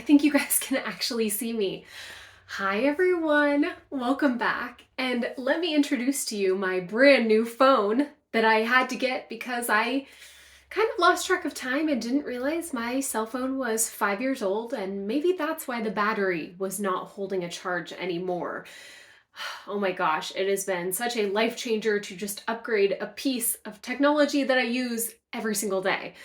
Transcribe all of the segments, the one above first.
I think you guys can actually see me. Hi everyone, welcome back. And let me introduce to you my brand new phone that I had to get because I kind of lost track of time and didn't realize my cell phone was 5 years old, and maybe that's why the battery was not holding a charge anymore. Oh my gosh, it has been such a life changer to just upgrade a piece of technology that I use every single day.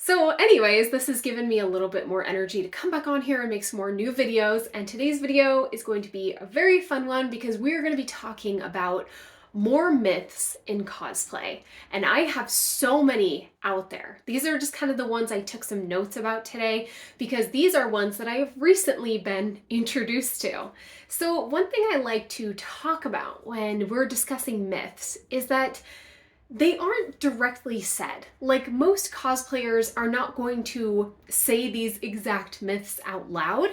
So anyways, this has given me a little bit more energy to come back on here and make some more new videos. And today's video is going to be a very fun one because we're going to be talking about more myths in cosplay. And I have so many out there. These are just kind of the ones I took some notes about today because these are ones that I have recently been introduced to. So one thing I like to talk about when we're discussing myths is that they aren't directly said. Like, most cosplayers are not going to say these exact myths out loud,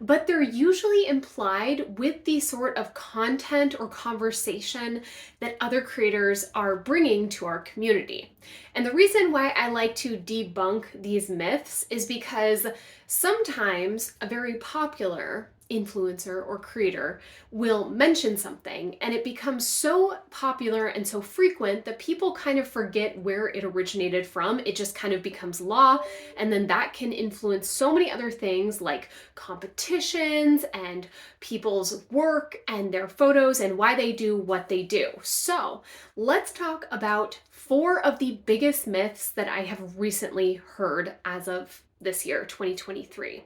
but they're usually implied with the sort of content or conversation that other creators are bringing to our community. And the reason why I like to debunk these myths is because sometimes a very popular influencer or creator will mention something and it becomes so popular and so frequent that people kind of forget where it originated from. It just kind of becomes law, and then that can influence so many other things like competitions and people's work and their photos and why they do what they do. So let's talk about 4 of the biggest myths that I have recently heard as of this year, 2023.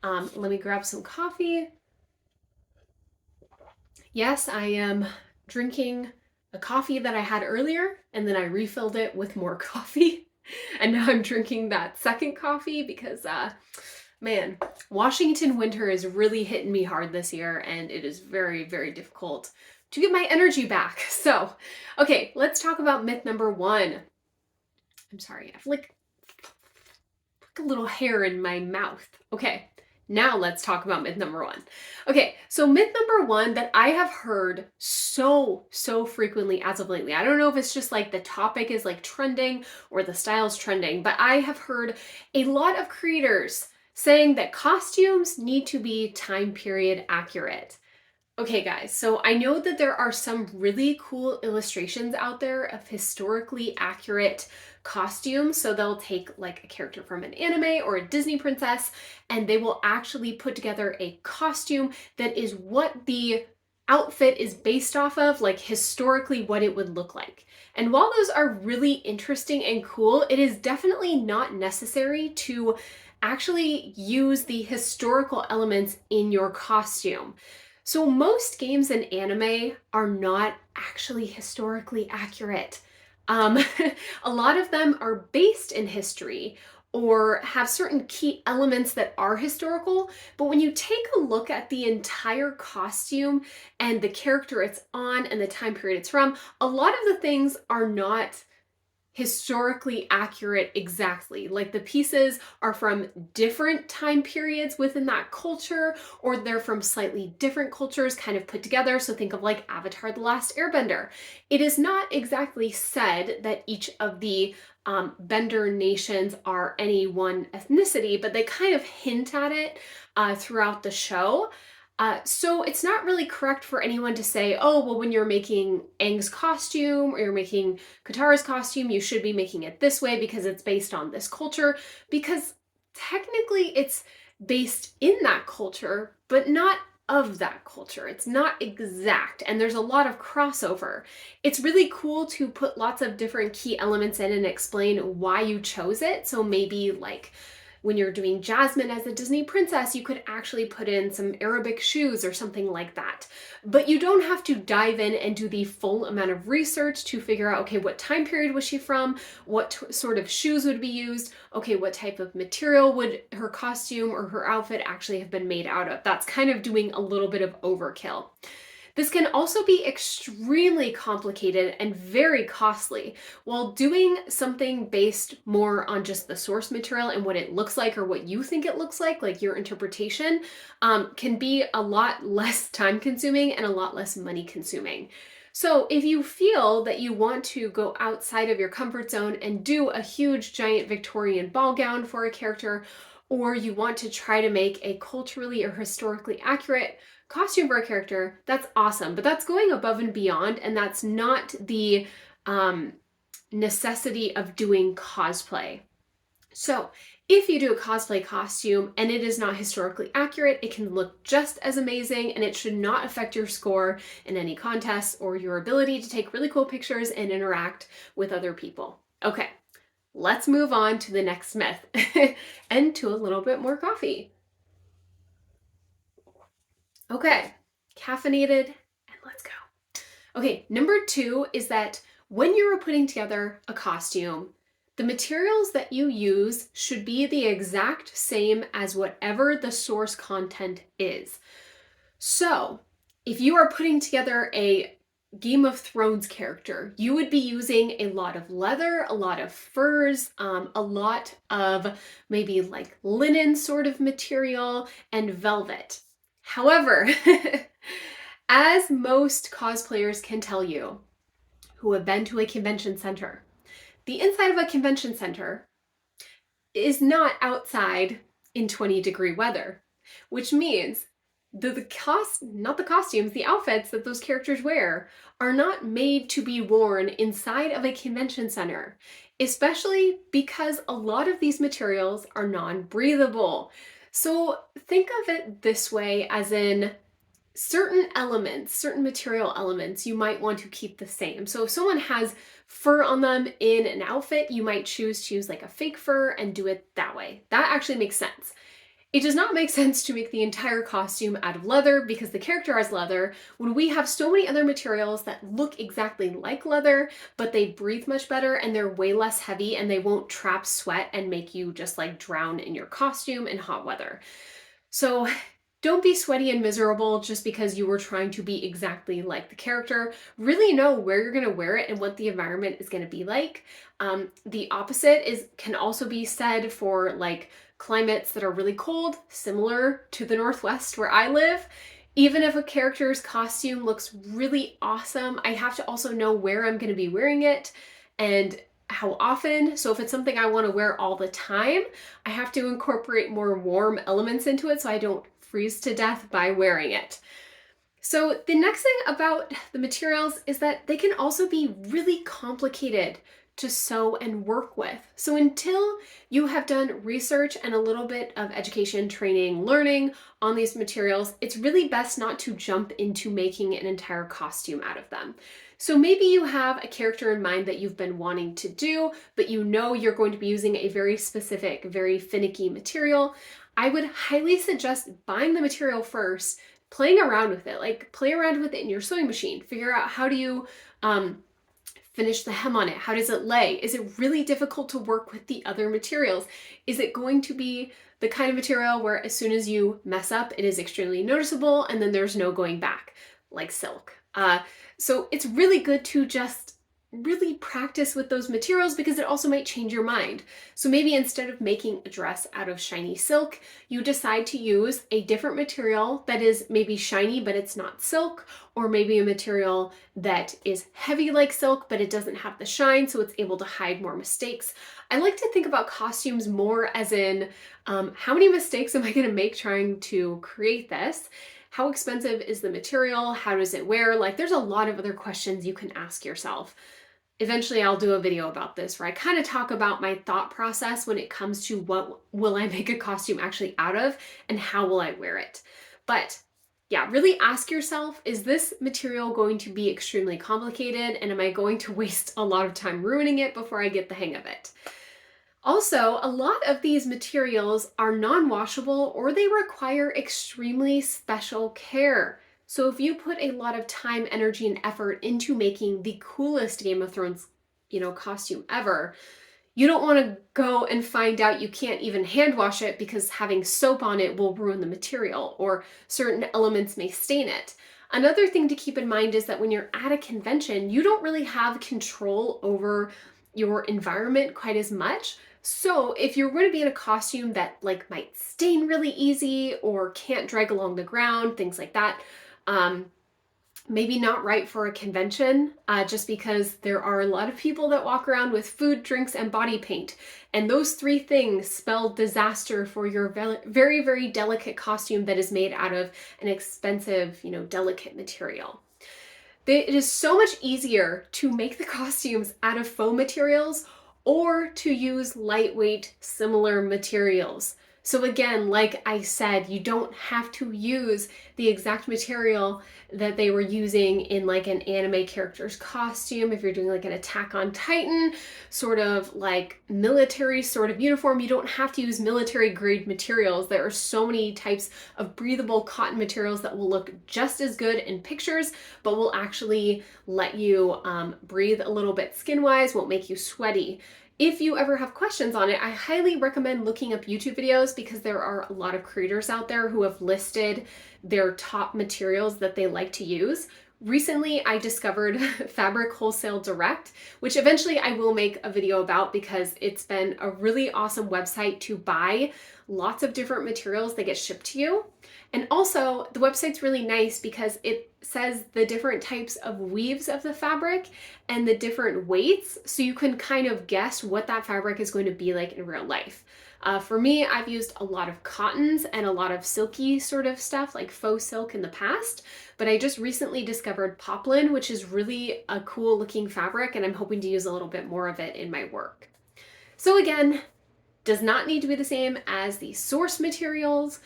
Let me grab some coffee. Yes, I am drinking a coffee that I had earlier, and then I refilled it with more coffee. And now I'm drinking that second coffee because, man, Washington winter is really hitting me hard this year, and it is very, very difficult to get my energy back. So, okay, let's talk about myth number 1. I'm sorry, I have like a little hair in my mouth. Okay. Now let's talk about myth number 1. Okay, so myth number 1 that I have heard so frequently as of lately. I don't know if it's just like the topic is like trending or the style's trending, but I have heard a lot of creators saying that costumes need to be time period accurate. Okay, guys, so I know that there are some really cool illustrations out there of historically accurate costumes. So they'll take like a character from an anime or a Disney princess, and they will actually put together a costume that is what the outfit is based off of, like historically what it would look like. And while those are really interesting and cool, it is definitely not necessary to actually use the historical elements in your costume. So most games and anime are not actually historically accurate. A lot of them are based in history or have certain key elements that are historical, but when you take a look at the entire costume and the character it's on and the time period it's from, a lot of the things are not historically accurate exactly. Like, the pieces are from different time periods within that culture, or they're from slightly different cultures kind of put together. So think of like Avatar: The Last Airbender. It is not exactly said that each of the Bender nations are any one ethnicity, but they kind of hint at it throughout the show. So it's not really correct for anyone to say, oh, well, when you're making Aang's costume or you're making Katara's costume, you should be making it this way because it's based on this culture, because technically it's based in that culture, but not of that culture. It's not exact, and there's a lot of crossover. It's really cool to put lots of different key elements in and explain why you chose it. So maybe like when you're doing Jasmine as a Disney princess, you could actually put in some Arabic shoes or something like that. But you don't have to dive in and do the full amount of research to figure out, okay, what time period was she from? What sort of shoes would be used? Okay, what type of material would her costume or her outfit actually have been made out of? That's kind of doing a little bit of overkill. This can also be extremely complicated and very costly. While doing something based more on just the source material and what it looks like or what you think it looks like your interpretation, can be a lot less time consuming and a lot less money consuming. So if you feel that you want to go outside of your comfort zone and do a huge giant Victorian ball gown for a character, or you want to try to make a culturally or historically accurate costume for a character, that's awesome. But that's going above and beyond, and that's not the necessity of doing cosplay. So if you do a cosplay costume and it is not historically accurate, it can look just as amazing, and it should not affect your score in any contests or your ability to take really cool pictures and interact with other people. Okay, let's move on to the next myth and to a little bit more coffee. Okay, caffeinated, and let's go. Okay, number 2 is that when you're putting together a costume, the materials that you use should be the exact same as whatever the source content is. So, if you are putting together a Game of Thrones character, you would be using a lot of leather, a lot of furs, a lot of maybe like linen sort of material, and velvet. However, as most cosplayers can tell you who have been to a convention center, the inside of a convention center is not outside in 20-degree weather, which means the outfits that those characters wear are not made to be worn inside of a convention center, especially because a lot of these materials are non-breathable. So think of it this way, as in certain elements, certain material elements, you might want to keep the same. So if someone has fur on them in an outfit, you might choose to use like a fake fur and do it that way. That actually makes sense. It does not make sense to make the entire costume out of leather because the character has leather when we have so many other materials that look exactly like leather, but they breathe much better and they're way less heavy and they won't trap sweat and make you just like drown in your costume in hot weather. So don't be sweaty and miserable just because you were trying to be exactly like the character. Really know where you're going to wear it and what the environment is going to be like. The opposite can also be said for like climates that are really cold, similar to the Northwest where I live. Even if a character's costume looks really awesome, I have to also know where I'm going to be wearing it and how often. So if it's something I want to wear all the time, I have to incorporate more warm elements into it so I don't freeze to death by wearing it. So the next thing about the materials is that they can also be really complicated to sew and work with. So until you have done research and a little bit of education, training, learning on these materials, it's really best not to jump into making an entire costume out of them. So maybe you have a character in mind that you've been wanting to do, but you know you're going to be using a very specific, very finicky material. I would highly suggest buying the material first, playing around with it, like play around with it in your sewing machine. Figure out how do you finish the hem on it? How does it lay? Is it really difficult to work with the other materials? Is it going to be the kind of material where as soon as you mess up, it is extremely noticeable and then there's no going back, like silk? So it's really good to just really practice with those materials because it also might change your mind. So maybe instead of making a dress out of shiny silk, you decide to use a different material that is maybe shiny but it's not silk, or maybe a material that is heavy like silk but it doesn't have the shine so it's able to hide more mistakes. I like to think about costumes more as in how many mistakes am I going to make trying to create this? How expensive is the material? How does it wear? Like there's a lot of other questions you can ask yourself. Eventually I'll do a video about this where I kind of talk about my thought process when it comes to what will I make a costume actually out of and how will I wear it. But yeah, really ask yourself, is this material going to be extremely complicated and am I going to waste a lot of time ruining it before I get the hang of it? Also, a lot of these materials are non-washable or they require extremely special care. So if you put a lot of time, energy, and effort into making the coolest Game of Thrones, costume ever, you don't want to go and find out you can't even hand wash it because having soap on it will ruin the material or certain elements may stain it. Another thing to keep in mind is that when you're at a convention, you don't really have control over your environment quite as much. So if you're going to be in a costume that like might stain really easy or can't drag along the ground, things like that, maybe not right for a convention, just because there are a lot of people that walk around with food, drinks, and body paint. And those three things spell disaster for your very, very delicate costume that is made out of an expensive, delicate material. It is so much easier to make the costumes out of faux materials or to use lightweight, similar materials. So again, like I said, you don't have to use the exact material that they were using in like an anime character's costume. If you're doing like an Attack on Titan sort of like military sort of uniform, you don't have to use military grade materials. There are so many types of breathable cotton materials that will look just as good in pictures, but will actually let you breathe a little bit skin-wise, won't make you sweaty. If you ever have questions on it, I highly recommend looking up YouTube videos because there are a lot of creators out there who have listed their top materials that they like to use. Recently, I discovered Fabric Wholesale Direct, which eventually I will make a video about because it's been a really awesome website to buy lots of different materials that get shipped to you. And also, the website's really nice because it says the different types of weaves of the fabric and the different weights, so you can kind of guess what that fabric is going to be like in real life. For me, I've used a lot of cottons and a lot of silky sort of stuff, like faux silk in the past, but I just recently discovered poplin, which is really a cool looking fabric, and I'm hoping to use a little bit more of it in my work. So again, does not need to be the same as the source materials.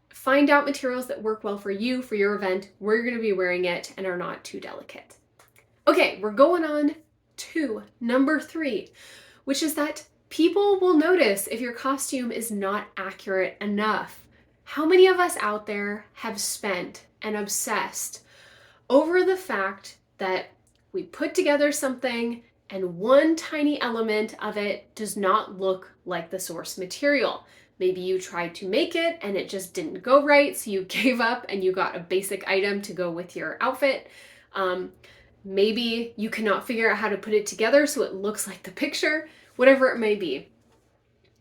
Find out materials that work well for you, for your event, where you're going to be wearing it, and are not too delicate. Okay, we're going on to number 3, which is that people will notice if your costume is not accurate enough. How many of us out there have spent and obsessed over the fact that we put together something and one tiny element of it does not look like the source material? Maybe you tried to make it and it just didn't go right, so you gave up and you got a basic item to go with your outfit. Maybe you cannot figure out how to put it together so it looks like the picture, whatever it may be.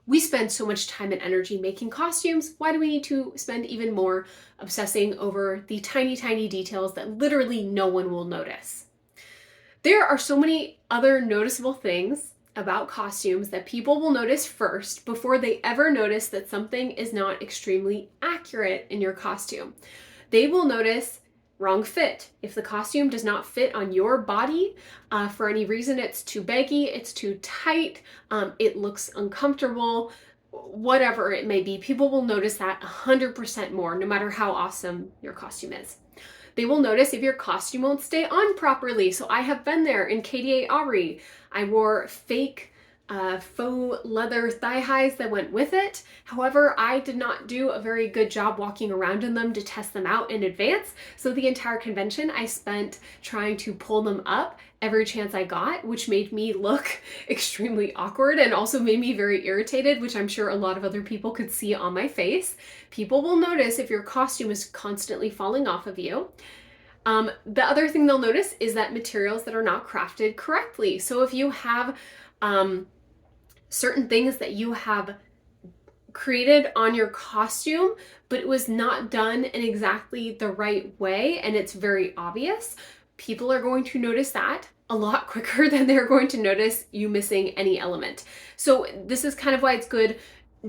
We spend so much time and energy making costumes. Why do we need to spend even more obsessing over the tiny, tiny details that literally no one will notice? There are so many other noticeable things about costumes that people will notice first before they ever notice that something is not extremely accurate in your costume. They will notice wrong fit. If the costume does not fit on your body, for any reason, it's too baggy, it's too tight, it looks uncomfortable, whatever it may be, people will notice that 100% more, no matter how awesome your costume is. They will notice if your costume won't stay on properly. So I have been there in KDA Aubrey. I wore fake faux leather thigh highs that went with it. However, I did not do a very good job walking around in them to test them out in advance. So the entire convention I spent trying to pull them up every chance I got, which made me look extremely awkward and also made me very irritated, which I'm sure a lot of other people could see on my face. People will notice if your costume is constantly falling off of you. The other thing they'll notice is that materials that are not crafted correctly. So if you have certain things that you have created on your costume, but it was not done in exactly the right way and it's very obvious, people are going to notice that a lot quicker than they're going to notice you missing any element. So this is kind of why it's good.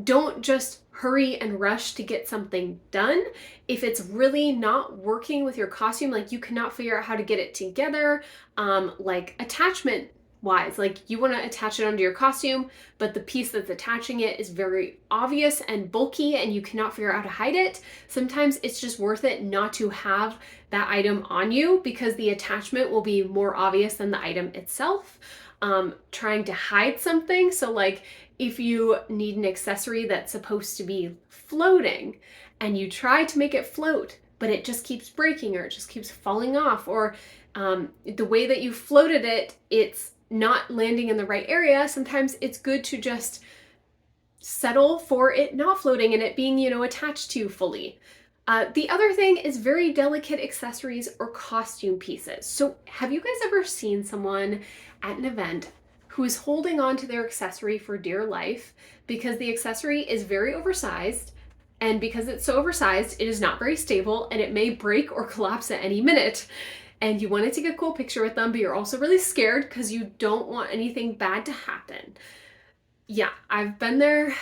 Don't just hurry and rush to get something done. If it's really not working with your costume, like you cannot figure out how to get it together, like attachment wise, like you want to attach it onto your costume, but the piece that's attaching it is very obvious and bulky and you cannot figure out how to hide it. Sometimes it's just worth it not to have that item on you because the attachment will be more obvious than the item itself. Trying to hide something. So like if you need an accessory that's supposed to be floating and you try to make it float, but it just keeps breaking or it just keeps falling off, or the way that you floated it, it's not landing in the right area, sometimes it's good to just settle for it not floating and it being, attached to you fully. The other thing is very delicate accessories or costume pieces. So have you guys ever seen someone at an event who is holding on to their accessory for dear life because the accessory is very oversized, and because it's so oversized, it is not very stable and it may break or collapse at any minute? and you want to take a cool picture with them, but you're also really scared because you don't want anything bad to happen. Yeah, I've been there.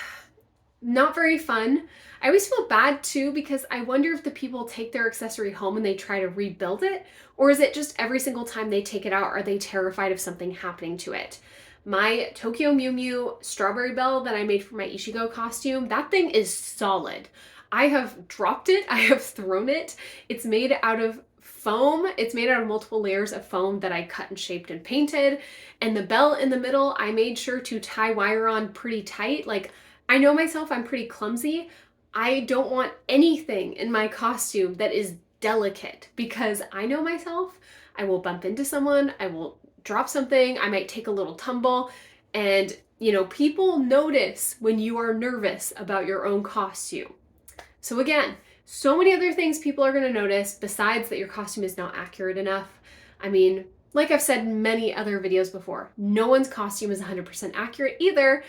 Not very fun. I always feel bad too because I wonder if the people take their accessory home and they try to rebuild it, or is it just every single time they take it out, are they terrified of something happening to it? My Tokyo Mew Mew strawberry bell that I made for my Ichigo costume, that thing is solid. I have dropped it, I have thrown it. It's made out of foam. It's made out of multiple layers of foam that I cut and shaped and painted. And the bell in the middle, I made sure to tie wire on pretty tight. Like, I know myself, I'm pretty clumsy. I don't want anything in my costume that is delicate because I know myself. I will bump into someone, I will drop something, I might take a little tumble, and people notice when you are nervous about your own costume. So again, so many other things people are going to notice besides that your costume is not accurate enough. I mean, like I've said in many other videos before, no one's costume is 100% accurate either,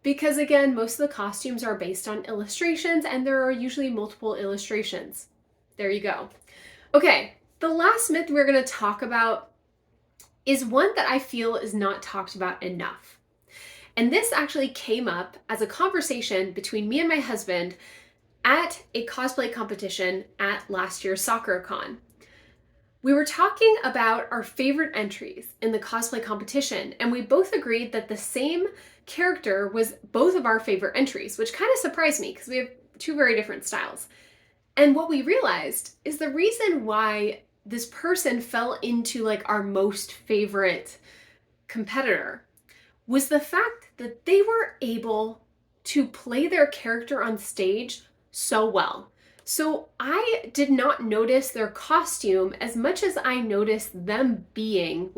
because again, most of the costumes are based on illustrations and there are usually multiple illustrations. There you go. Okay, the last myth we're going to talk about is one that I feel is not talked about enough. And this actually came up as a conversation between me and my husband at a cosplay competition at last year's SoccerCon. We were talking about our favorite entries in the cosplay competition, and we both agreed that the same character was both of our favorite entries, which kind of surprised me because we have two very different styles. And what we realized is the reason why this person fell into like our most favorite competitor was the fact that they were able to play their character on stage so well. So I did not notice their costume as much as I noticed them being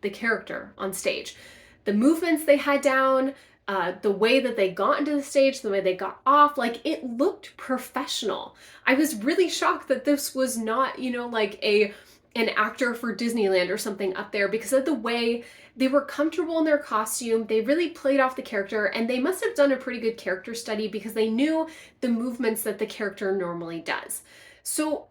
the character on stage. The movements they had down, the way that they got into the stage, the way they got off, like it looked professional. I was really shocked that this was not, like an actor for Disneyland or something up there because of the way they were comfortable in their costume. They really played off the character, and they must have done a pretty good character study because they knew the movements that the character normally does. So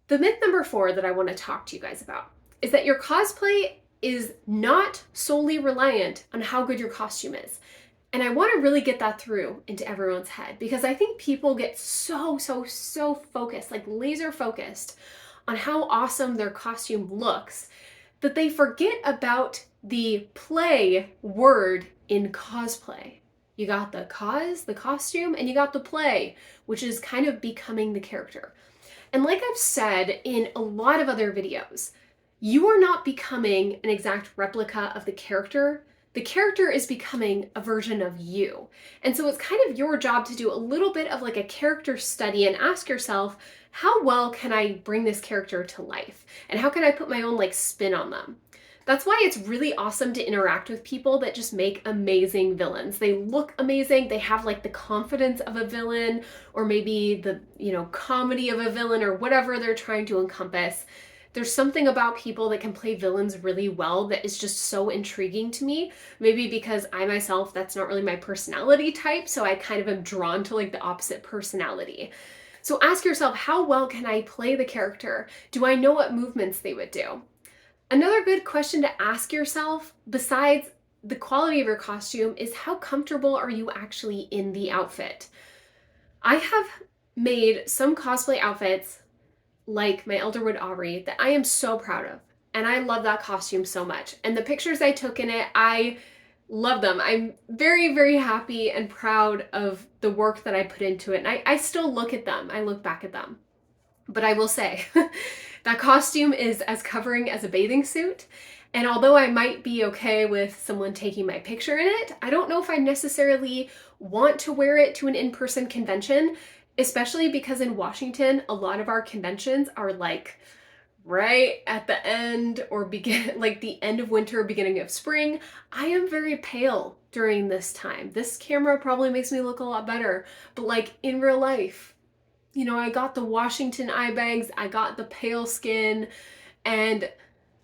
the myth number 4 that I want to talk to you guys about is that your cosplay is not solely reliant on how good your costume is. And I want to really get that through into everyone's head because I think people get so focused, like laser focused on how awesome their costume looks, that they forget about the play word in cosplay. You got the costume, and you got the play, which is kind of becoming the character. And like I've said in a lot of other videos, you are not becoming an exact replica of the character. The character is becoming a version of you. And so it's kind of your job to do a little bit of like a character study and ask yourself, how well can I bring this character to life? And how can I put my own like spin on them? That's why it's really awesome to interact with people that just make amazing villains. They look amazing. They have like the confidence of a villain, or maybe the, comedy of a villain, or whatever they're trying to encompass. There's something about people that can play villains really well that is just so intriguing to me. Maybe because I myself, that's not really my personality type, so I kind of am drawn to like the opposite personality. So ask yourself, how well can I play the character? Do I know what movements they would do? Another good question to ask yourself, besides the quality of your costume, is how comfortable are you actually in the outfit? I have made some cosplay outfits like my Elderwood Aubrey that I am so proud of. And I love that costume so much. And the pictures I took in it, I love them. I'm very happy and proud of the work that I put into it. And I still look at them. I look back at them. But I will say, that costume is as covering as a bathing suit. And although I might be okay with someone taking my picture in it, I don't know if I necessarily want to wear it to an in-person convention, especially because in Washington, a lot of our conventions are like right at the end or begin like the end of winter, beginning of spring. I am very pale during this time. This camera probably makes me look a lot better, but like in real life, I got the Washington eye bags, I got the pale skin, and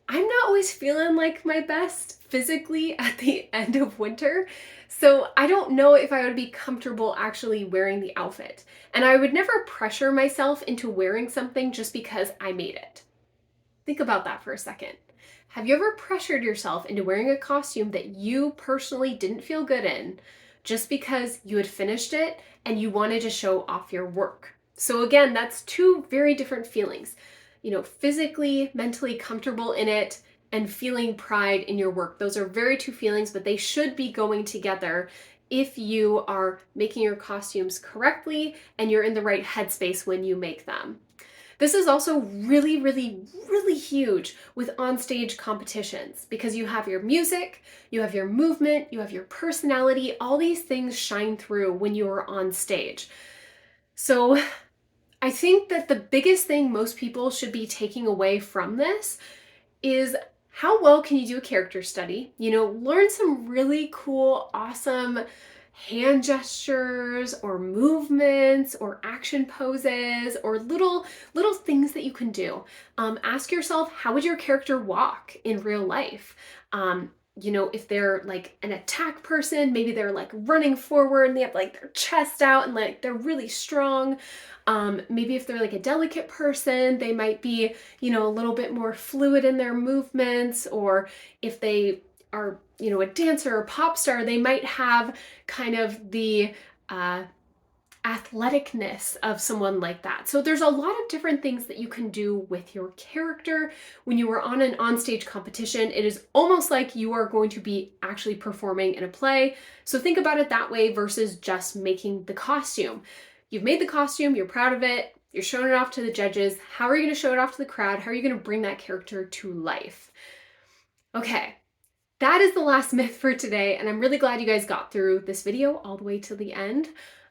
I'm not always feeling like my best physically at the end of winter. So I don't know if I would be comfortable actually wearing the outfit. And I would never pressure myself into wearing something just because I made it. Think about that for a second. Have you ever pressured yourself into wearing a costume that you personally didn't feel good in just because you had finished it and you wanted to show off your work? So again, that's two very different feelings. Physically, mentally comfortable in it and feeling pride in your work. Those are very two feelings, but they should be going together if you are making your costumes correctly and you're in the right headspace when you make them. This is also really, really, really huge with onstage competitions because you have your music, you have your movement, you have your personality, all these things shine through when you are on stage. So I think that the biggest thing most people should be taking away from this is how well can you do a character study? Learn some really cool, awesome hand gestures or movements or action poses or little things that you can do. Ask yourself, how would your character walk in real life? If they're like an attack person, maybe they're like running forward and they have like their chest out and like they're really strong. Maybe if they're like a delicate person, they might be, a little bit more fluid in their movements, or if they are, a dancer or pop star, they might have kind of the athleticness of someone like that. So there's a lot of different things that you can do with your character when you are on an onstage competition. It is almost like you are going to be actually performing in a play. So think about it that way versus just making the costume. You've made the costume, you're proud of it, you're showing it off to the judges. How are you going to show it off to the crowd? How are you going to bring that character to life? Okay, that is the last myth for today, and I'm really glad you guys got through this video all the way to the end.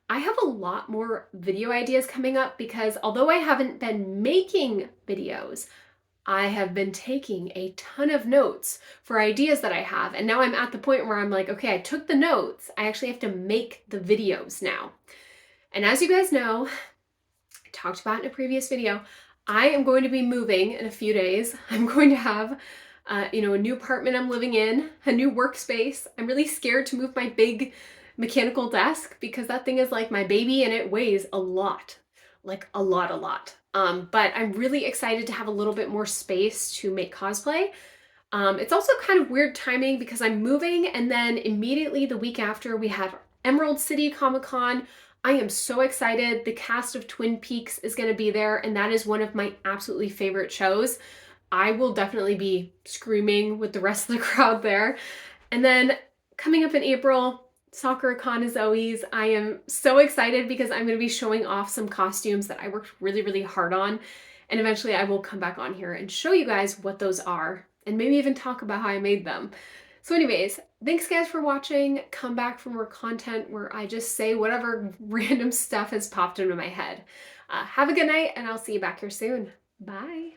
I have a lot more video ideas coming up because although I haven't been making videos, I have been taking a ton of notes for ideas that I have. And now I'm at the point where I'm like, okay, I took the notes. I actually have to make the videos now. And as you guys know, I talked about in a previous video, I am going to be moving in a few days. I'm going to have a new apartment I'm living in, a new workspace. I'm really scared to move my big mechanical desk because that thing is like my baby and it weighs a lot, like a lot. But I'm really excited to have a little bit more space to make cosplay. It's also kind of weird timing because I'm moving and then immediately the week after we have Emerald City Comic Con. I am so excited. The cast of Twin Peaks is going to be there, and that is one of my absolutely favorite shows. I will definitely be screaming with the rest of the crowd there. And then coming up in April, Soccer Con as always. I am so excited because I'm going to be showing off some costumes that I worked really, really hard on. And eventually I will come back on here and show you guys what those are and maybe even talk about how I made them. So anyways, thanks guys for watching. Come back for more content where I just say whatever random stuff has popped into my head. Have a good night and I'll see you back here soon. Bye.